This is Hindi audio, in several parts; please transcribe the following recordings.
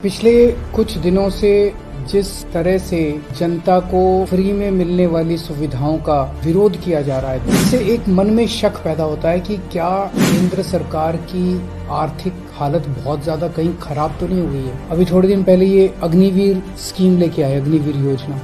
पिछले कुछ दिनों से जिस तरह से जनता को फ्री में मिलने वाली सुविधाओं का विरोध किया जा रहा है, इससे एक मन में शक पैदा होता है कि क्या केंद्र सरकार की आर्थिक हालत बहुत ज्यादा कहीं खराब तो नहीं हुई है। अभी थोड़े दिन पहले ये अग्निवीर स्कीम लेके आए,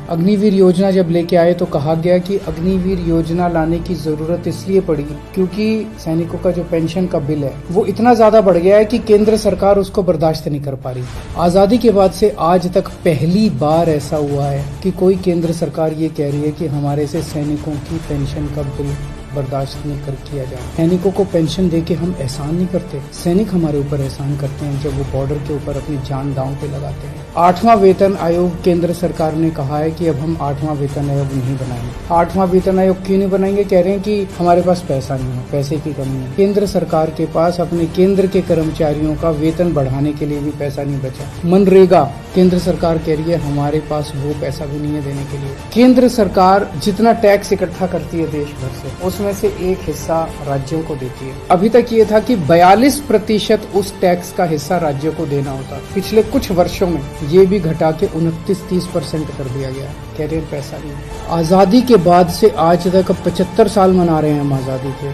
अग्निवीर योजना जब लेके आए तो कहा गया कि अग्निवीर योजना लाने की जरूरत इसलिए पड़ी क्योंकि सैनिकों का जो पेंशन का बिल है वो इतना ज्यादा बढ़ गया है कि केंद्र सरकार उसको बर्दाश्त नहीं कर पा रही। आजादी के बाद से आज तक पहली बार ऐसा हुआ है कि कोई केंद्र सरकार ये कह रही है कि हमारे से सैनिकों की पेंशन का बिल बर्दाश्त नहीं कर किया जाए। सैनिकों को पेंशन देके हम एहसान नहीं करते, सैनिक हमारे ऊपर एहसान करते हैं जब वो बॉर्डर के ऊपर अपनी जान दांव पे लगाते हैं। 8वां वेतन आयोग केंद्र सरकार ने कहा है कि अब हम 8वां वेतन आयोग नहीं बनाएंगे। 8वां वेतन आयोग क्यों नहीं बनाएंगे? कह रहे हैं कि हमारे पास पैसा नहीं है, पैसे की कमी है। केंद्र सरकार के पास अपने केंद्र के कर्मचारियों का वेतन बढ़ाने के लिए भी पैसा नहीं बचा। मनरेगा केंद्र सरकार कह रही है हमारे पास वो पैसा भी नहीं है देने के लिए। केंद्र सरकार जितना टैक्स इकट्ठा करती है देश भर से, उसमें से एक हिस्सा राज्यों को देती है। अभी तक ये था कि 42% उस टैक्स का हिस्सा राज्यों को देना होता। पिछले कुछ वर्षों में ये भी घटा के 29-30% कर दिया गया। कह रहे हैं पैसा नहीं। आजादी के बाद से आज तक 75 साल मना रहे हैं हम आजादी के।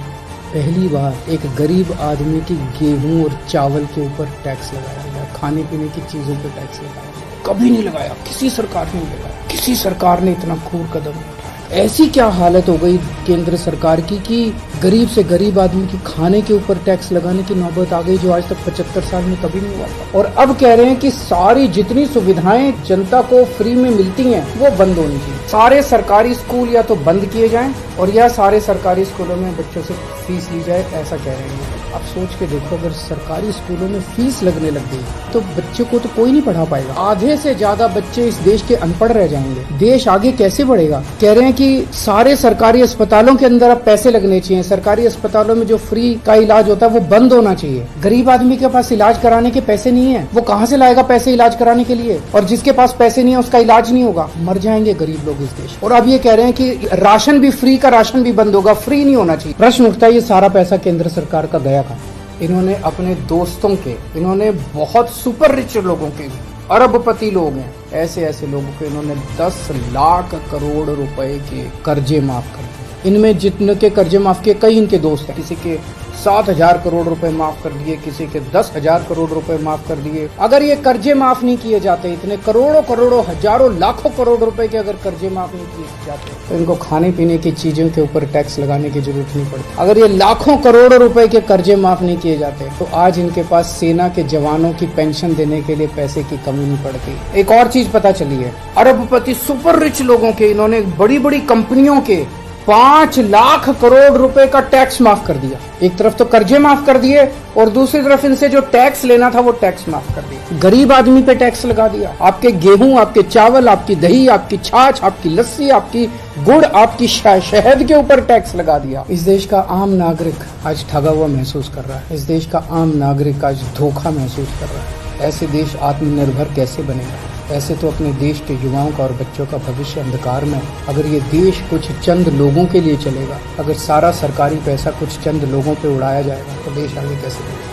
पहली बार एक गरीब आदमी की गेहूं और चावल के ऊपर टैक्स लगाया गया, खाने पीने की चीजों पर टैक्स लगाया गया। कभी नहीं लगाया, किसी सरकार ने नहीं लगाया। किसी सरकार ने इतना क्रूर कदम नहीं उठाया। ऐसी क्या हालत हो गई केंद्र सरकार की कि गरीब से गरीब आदमी की खाने के ऊपर टैक्स लगाने की नौबत आ गई, जो आज तक 75 साल में कभी नहीं हुआ था। और अब कह रहे हैं कि सारी जितनी सुविधाएं जनता को फ्री में मिलती हैं वो बंद होनी चाहिए। सारे सरकारी स्कूल या तो बंद किए जाएं और या सारे सरकारी स्कूलों में बच्चों से फीस ली जाए, ऐसा कह रहे हैं। अब सोच के देखो, अगर सरकारी स्कूलों में फीस लगने लग गई तो बच्चों को तो कोई नहीं पढ़ा पाएगा। आधे से ज्यादा बच्चे इस देश के अनपढ़ रह जाएंगे। देश आगे कैसे बढ़ेगा? कह रहे हैं कि सारे सरकारी अस्पतालों के अंदर अब पैसे लगने चाहिए। सरकारी अस्पतालों में जो फ्री का इलाज होता है वो बंद होना चाहिए। गरीब आदमी के पास इलाज कराने के पैसे नहीं है, वो कहाँ से लाएगा पैसे इलाज कराने के लिए? और जिसके पास पैसे नहीं है उसका इलाज नहीं होगा, मर जाएंगे गरीब लोग इस देश। और अब ये कह रहे हैं कि राशन भी फ्री का राशन भी बंद होगा, फ्री नहीं होना चाहिए। प्रश्न उठता है ये सारा पैसा केंद्र सरकार का गया कहाँ? इन्होंने अपने दोस्तों के, इन्होंने बहुत सुपर रिच लोगों के, अरबपति लोग हैं, ऐसे ऐसे लोगों के इन्होंने 10 लाख करोड़ रुपए के कर्जे माफ कर दिए। इनमें जितने के कर्जे माफ किए, कई इनके दोस्त हैं। किसी के 7,000 करोड़ रुपए माफ कर दिए, किसी के 10,000 करोड़ रुपए माफ कर दिए। अगर ये कर्जे माफ नहीं किए जाते, इतने करोड़ों हजारों लाखों करोड़ रुपए के अगर कर्जे माफ नहीं किए जाते तो इनको खाने पीने की चीजों के ऊपर टैक्स लगाने की जरूरत नहीं पड़ती। अगर ये लाखों करोड़ों रुपए के कर्जे माफ नहीं किए जाते तो आज इनके पास सेना के जवानों की पेंशन देने के लिए पैसे की कमी नहीं पड़ती। एक और चीज पता चली है, अरबपति सुपर रिच लोगों के इन्होंने बड़ी बड़ी कंपनियों के 5 लाख करोड़ रुपए का टैक्स माफ कर दिया। एक तरफ तो कर्जे माफ कर दिए और दूसरी तरफ इनसे जो टैक्स लेना था वो टैक्स माफ कर दिया। गरीब आदमी पे टैक्स लगा दिया। आपके गेहूं, आपके चावल, आपकी दही, आपकी छाछ, आपकी लस्सी, आपकी गुड़, आपकी शहद के ऊपर टैक्स लगा दिया। इस देश का आम नागरिक आज ठगा हुआ महसूस कर रहा है। इस देश का आम नागरिक आज धोखा महसूस कर रहा है। ऐसे देश आत्मनिर्भर कैसे बनेगा? ऐसे तो अपने देश के युवाओं का और बच्चों का भविष्य अंधकार में। अगर ये देश कुछ चंद लोगों के लिए चलेगा, अगर सारा सरकारी पैसा कुछ चंद लोगों पे उड़ाया जाएगा तो देश आगे कैसे बढ़ेगा?